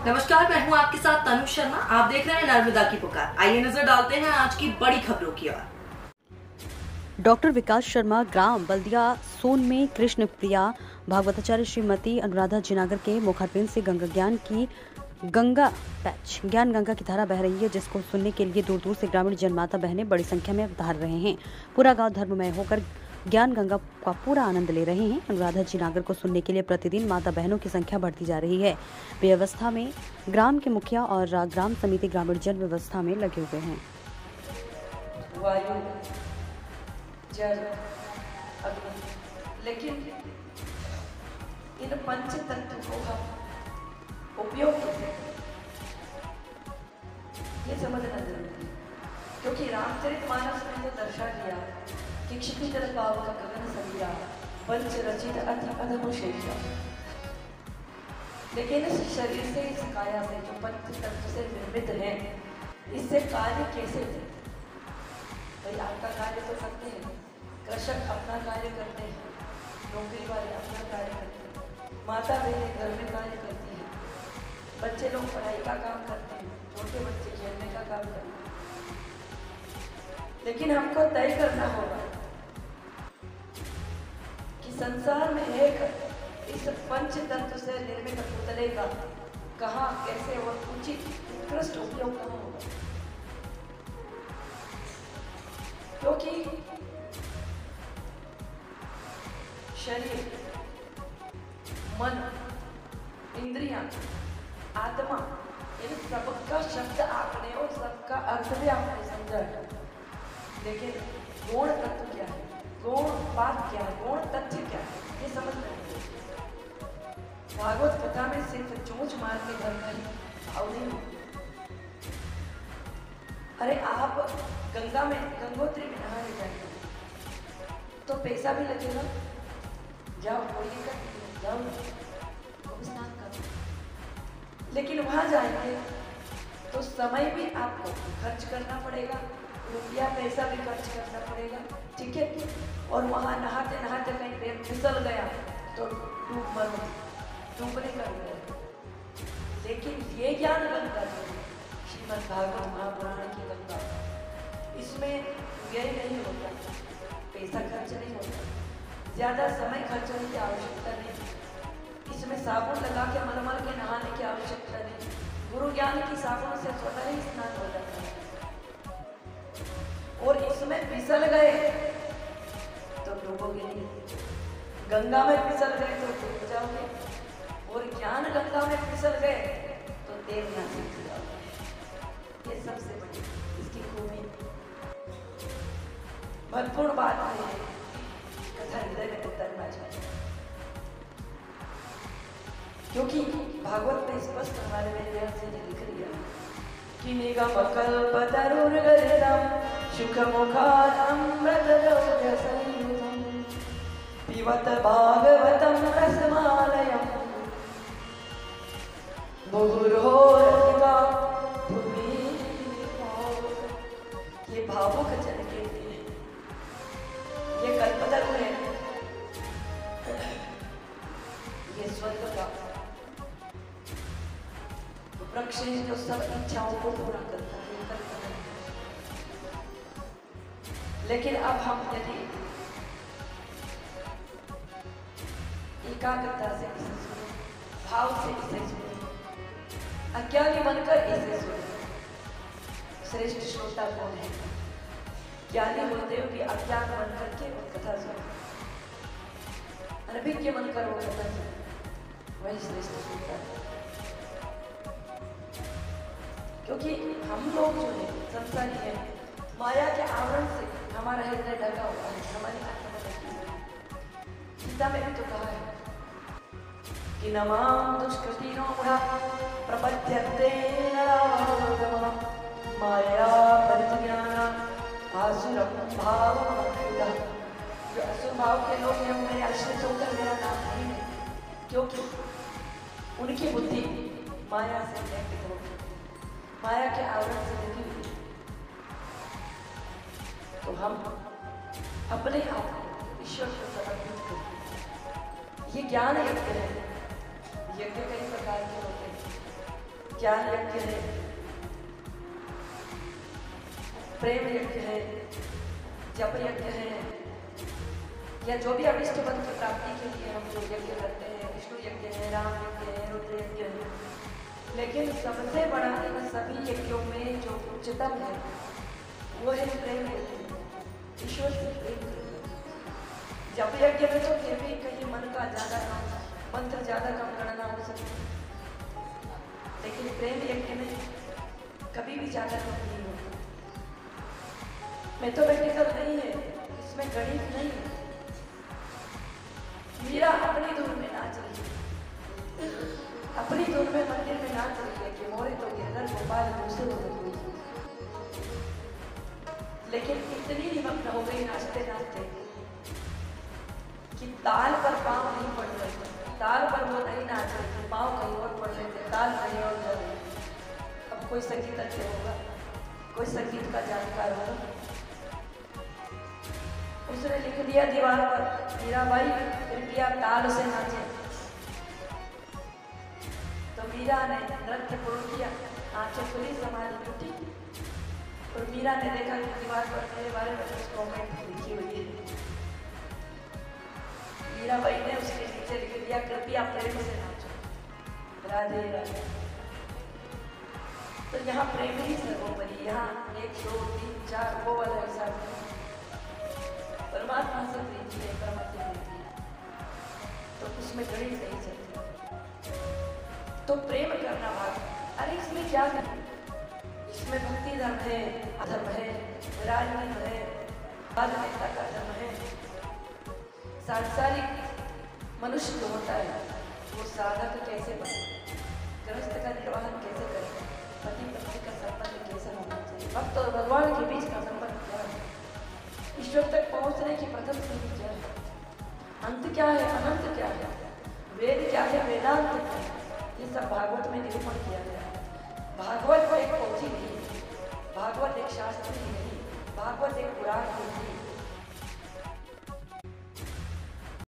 नमस्कार, मैं हूं आपके साथ तनु शर्मा। आप देख रहे हैं नर्मदा की पुकार। आइए नजर डालते हैं आज की बड़ी खबरों की ओर। डॉक्टर विकास शर्मा ग्राम बल्दिया सोन में कृष्ण प्रिया भागवताचार्य श्रीमती अनुराधा जिनागर के मुखारबिंद से ज्ञान गंगा की धारा बह रही है, जिसको सुनने के लिए दूर दूर से ग्रामीण जनमाता बहनें बड़ी संख्या में अवतार रहे हैं। पूरा गांव धर्ममय होकर ज्ञान गंगा का पूरा आनंद ले रहे हैं। अनुराधा जिनागर को सुनने के लिए प्रतिदिन माता बहनों की संख्या बढ़ती जा रही है। व्यवस्था में ग्राम के मुखिया और ग्राम समिति ग्रामीण जन व्यवस्था में लगे हुए हैं। वायु, जल, अग्नि, लेकिन इन पंच तत्व को हम उपयोग करते हैं, ये समझना जरूरी है। क्योंकि रामचरितमानस में तो दर्शा दिया कि क्षितिजल पावक गगन सरिया पंच रचित अथ अधम शेषा, लेकिन इस शरीर से, इस काया से जो पंच तत्व से निर्मित है, इससे कार्य कैसे थे? भाई आपका कार्य तो करते हैं, कृषक अपना कार्य करते हैं, नौकरी वाले अपना कार्य करते हैं, माता बहनें घर में कार्य करती हैं, बच्चे लोग पढ़ाई का काम करते हैं, छोटे बच्चे खेलने का काम करते हैं। लेकिन हमको तय करना होगा कि संसार में एक इस पंच तत्व से निर्मित पुतले का कहाँ, कैसे और उचित उत्कृष्ट उपयोग कहाँ होगा। क्योंकि शरीर, मन, इंद्रियां, आत्मा, इन सबका शब्द आपने और सबका अर्थ भी आपने समझा। लेकिन गौण तत्व क्या है, गौण बात क्या है, गौण तथ्य क्या है, ये समझ नहीं। भागवत कथा में सिर्फ चोंच मार के घर का ही भाव नहीं होता। अरे आप गंगा में, गंगोत्री में नहाने जाएंगे तो पैसा भी लगेगा, जाओ कोई दिक्कत नहीं, जाओ स्नान करो। लेकिन वहां जाएंगे तो समय भी आपको खर्च करना पड़ेगा, रुपया पैसा भी खर्च करना पड़ेगा, ठीक है। और वहां नहाते नहाते कहीं पैर फिसल गया तो डूबने का गया। लेकिन ये ज्ञान गंगा जो श्रीमद् भागवत महापुराण की गंगा, इसमें व्यय नहीं होता, पैसा खर्च नहीं होता, ज्यादा समय खर्च होने की आवश्यकता नहीं, इसमें साबुन लगा के मलमल के नहाने की आवश्यकता नहीं। गुरु ज्ञान की साबुन से स्वतः ही स्नान हो जाता है। और इसमें फिसल गए तो डूबोगे नहीं, गंगा में फिसल गए तो डूब जाओगे, और ज्ञान गंगा में फिसल गए तो तैरना सीख जाओगे। ये सबसे बड़ी इसकी खूबी, महत्वपूर्ण बात है। कथा हृदय में उतरना चाहिए, क्योंकि भागवत में स्पष्ट हमारे मेरे से लिख लिया कि निगम कल्पतरुर्गलितम् सुखमुखादमृतद्रव्यसंयुतम् पिबत भागवतं रसमालयम् मुहुर्होरधिका भुवि। ये भावुक जन के लिए ये कल्पतरु है, ये स्वर्ग का वृक्ष है जो सब इच्छाओं को पूरा करता है। लेकिन अब हम यदि एकाग्रता से इसे सुने, भाव से इसे सुने, अज्ञानी बनकर इसे सुने, श्रेष्ठ श्रोता कौन है? ज्ञानी होते हो कि अज्ञान बनकर के वो कथा सुने, अनभिज्ञ बनकर वो कथा सुने, वही श्रेष्ठ श्रोता है। क्योंकि हम लोग जो है संसारी है, माया के आवरण से हमारा हृदय ढका हुआ है, हमारी आत्मा ढकी हुई है। गीता में भी तो कहा है कि नमाम दुष्कृतिनो बुढ़ा प्रपद्यन्ते नराधमः माया परिज्ञाना आसुरं भावमक्षुरः। जो असुर भाव के लोग हैं वो मेरे आश्रित होकर मेरा नाम नहीं है, क्योंकि उनकी बुद्धि माया से व्यापित हो, माया के आवरण से लगी हुई। तो हम अपने आप को ईश्वर को समर्पित करें। ये ज्ञान यज्ञ है। यज्ञ कई प्रकार के होते हैं, ज्ञान यज्ञ है, प्रेम यज्ञ है, जप यज्ञ है, या जो भी अभिष्ट फल की प्राप्ति के लिए हम जो यज्ञ करते हैं, विष्णु यज्ञ है, राम यज्ञ है, रुद्र यज्ञ है, लेकिन सबसे बड़ा इन सभी यज्ञों में जो उच्चतम है वो है प्रेम यज्ञ, ईश्वर से प्रेम। जप यज्ञ में तो फिर भी कहीं मन का ज्यादा कम, मंत्र ज्यादा कम गणना हो सकती है, लेकिन प्रेम यज्ञ में कभी भी ज्यादा कम नहीं होता। मैथमेटिकल नहीं है, इसमें गणित नहीं है। मीरा अपनी धुन में नाच रही है, अपनी धुन में मंदिर में नाच रही है कि मोरे तो गिरधर गोपाल दूसरे हो गई, लेकिन इतनी निमग्न हो गई नाचते नाचते कि ताल पर पाँव नहीं पड़ रहे थे, ताल पर वो नहीं नाच रहे थे, पाँव कहीं और पड़ रहे थे, ताल कहीं और जा रही। अब कोई संगीत अच्छे होगा, कोई संगीत का जानकार होगा, उसने लिख दिया दीवार पर, मीराबाई कृपया ताल से नाचे। तो मीरा ने नृत्य पूर्ण किया, आंखें खुली, समाधि टूटी, और मीरा ने देखा कि दीवार पर मेरे बारे में कुछ कॉमेंट लिखी हुई है। मीराबाई ने उसके नीचे लिख दिया कृपया प्रेम से नाचो, राधे राधे। तो यहाँ प्रेम ही सर्वोपरि, यहाँ 1 2 3 4 वो वाला हिसाब है, परमात्मा से प्रीति है, परमात्मा से प्रीति है, तो उसमें गणित नहीं चलती। तो प्रेम करना भाग, अरे इसमें क्या करना, इसमें भक्ति धर्म है, अधर्म है, राजनीति है, राजनेता का धर्म है। सांसारिक मनुष्य जो होता है वो साधक कैसे बने, गृहस्थ का निर्वाहन कैसे करे, पति पत्नी का संबंध कैसा होना चाहिए, भक्त और भगवान के बीच का संबंध क्या है, ईश्वर तक पहुंचने की प्रथम सीढ़ी क्या है, अंत क्या है, अनंत क्या है, वेद क्या है, वेदांत क्या है, ये सब भागवत में निरूपण किया गया है। भागवत एक पोथी नहीं, भागवत एक शास्त्र नहीं, भागवत एक पुराण नहीं,